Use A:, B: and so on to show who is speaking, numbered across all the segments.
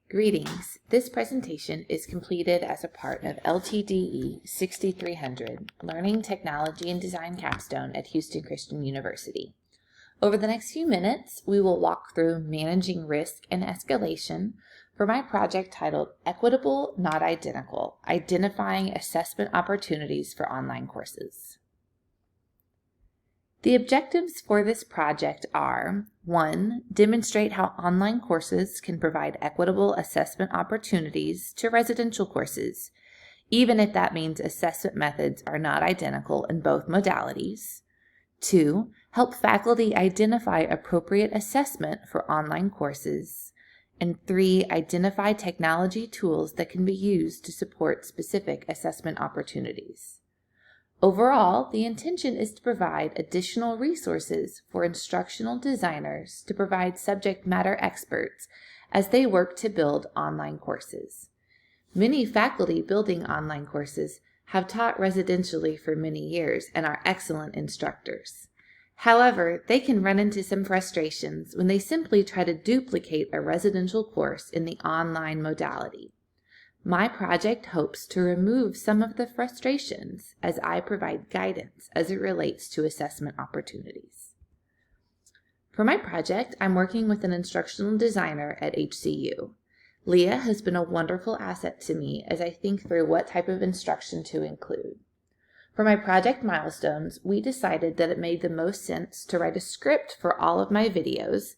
A: Greetings. This presentation is completed as a part of LTDE 6300, Learning Technology and Design Capstone at Houston Christian University. Over the next few minutes, we will walk through managing risk and escalation for my project titled Equitable, Not Identical, Identifying Assessment Opportunities for Online Courses. The objectives for this project are: 1. Demonstrate how online courses can provide equitable assessment opportunities to residential courses, even if that means assessment methods are not identical in both modalities. 2. Help faculty identify appropriate assessment for online courses. And 3. Identify technology tools that can be used to support specific assessment opportunities. Overall, the intention is to provide additional resources for instructional designers to provide subject matter experts as they work to build online courses. Many faculty building online courses have taught residentially for many years and are excellent instructors. However, they can run into some frustrations when they simply try to duplicate a residential course in the online modality. My project hopes to remove some of the frustrations as I provide guidance as it relates to assessment opportunities. For my project, I'm working with an instructional designer at HCU. Leah has been a wonderful asset to me as I think through what type of instruction to include. For my project milestones, we decided that it made the most sense to write a script for all of my videos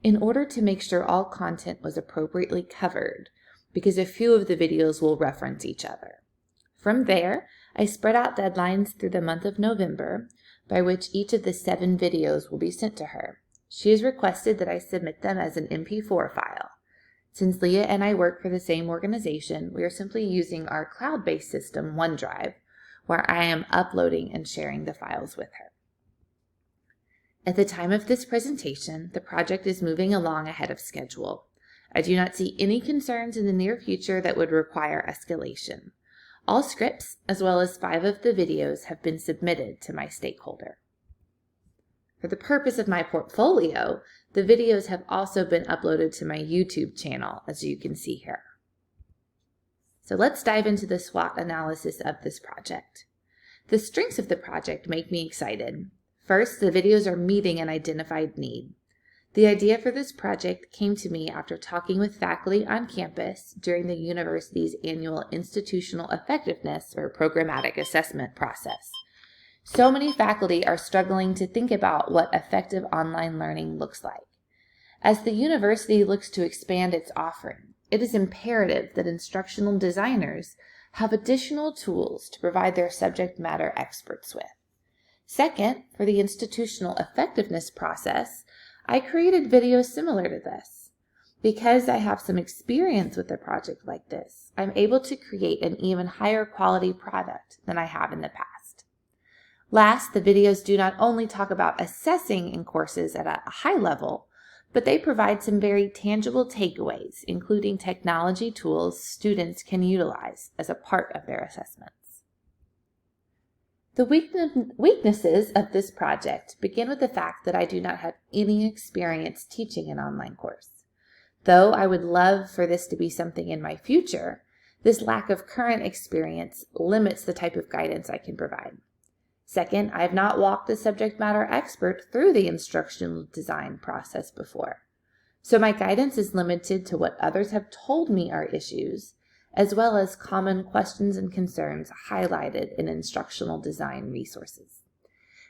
A: in order to make sure all content was appropriately covered, because a few of the videos will reference each other. From there, I spread out deadlines through the month of November, by which each of the 7 videos will be sent to her. She has requested that I submit them as an MP4 file. Since Leah and I work for the same organization, we are simply using our cloud-based system, OneDrive, where I am uploading and sharing the files with her. At the time of this presentation, the project is moving along ahead of schedule. I do not see any concerns in the near future that would require escalation. All scripts, as well as 5 of the videos, have been submitted to my stakeholder. For the purpose of my portfolio, the videos have also been uploaded to my YouTube channel, as you can see here. So let's dive into the SWOT analysis of this project. The strengths of the project make me excited. First, the videos are meeting an identified need. The idea for this project came to me after talking with faculty on campus during the university's annual institutional effectiveness or programmatic assessment process. So many faculty are struggling to think about what effective online learning looks like. As the university looks to expand its offering, it is imperative that instructional designers have additional tools to provide their subject matter experts with. Second, for the institutional effectiveness process, I created videos similar to this. Because I have some experience with a project like this, I'm able to create an even higher quality product than I have in the past. Last, the videos do not only talk about assessing in courses at a high level, but they provide some very tangible takeaways, including technology tools students can utilize as a part of their assessments. The weaknesses of this project begin with the fact that I do not have any experience teaching an online course. Though I would love for this to be something in my future, this lack of current experience limits the type of guidance I can provide. Second, I have not walked a subject matter expert through the instructional design process before. So my guidance is limited to what others have told me are issues, as well as common questions and concerns highlighted in instructional design resources.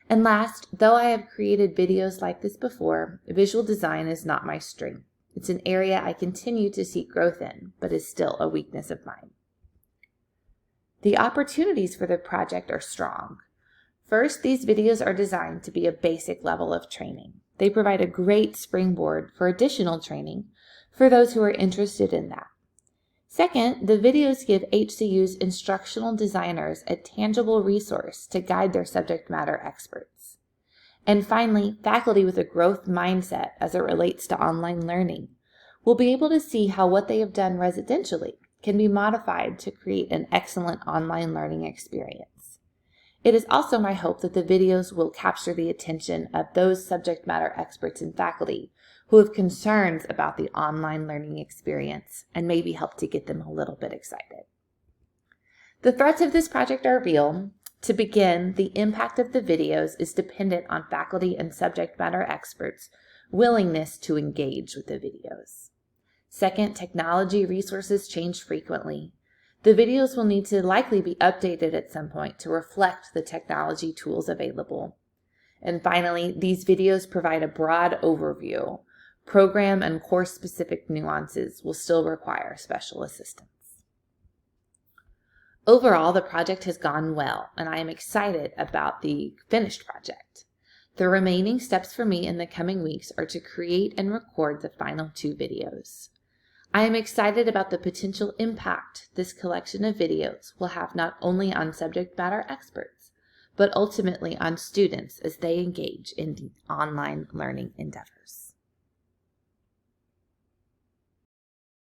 A: And last, though I have created videos like this before, visual design is not my strength. It's an area I continue to seek growth in, but is still a weakness of mine. The opportunities for the project are strong. First, these videos are designed to be a basic level of training. They provide a great springboard for additional training for those who are interested in that. Second, the videos give HCU's instructional designers a tangible resource to guide their subject matter experts. And finally, faculty with a growth mindset as it relates to online learning will be able to see how what they have done residentially can be modified to create an excellent online learning experience. It is also my hope that the videos will capture the attention of those subject matter experts and faculty who have concerns about the online learning experience and maybe help to get them a little bit excited. The threats of this project are real. To begin, the impact of the videos is dependent on faculty and subject matter experts' willingness to engage with the videos. Second, technology resources change frequently. The videos will need to likely be updated at some point to reflect the technology tools available. And finally, these videos provide a broad overview. Program and course-specific nuances will still require special assistance. Overall, the project has gone well, and I am excited about the finished project. The remaining steps for me in the coming weeks are to create and record the final 2 videos. I am excited about the potential impact this collection of videos will have not only on subject matter experts, but ultimately on students as they engage in online learning endeavors.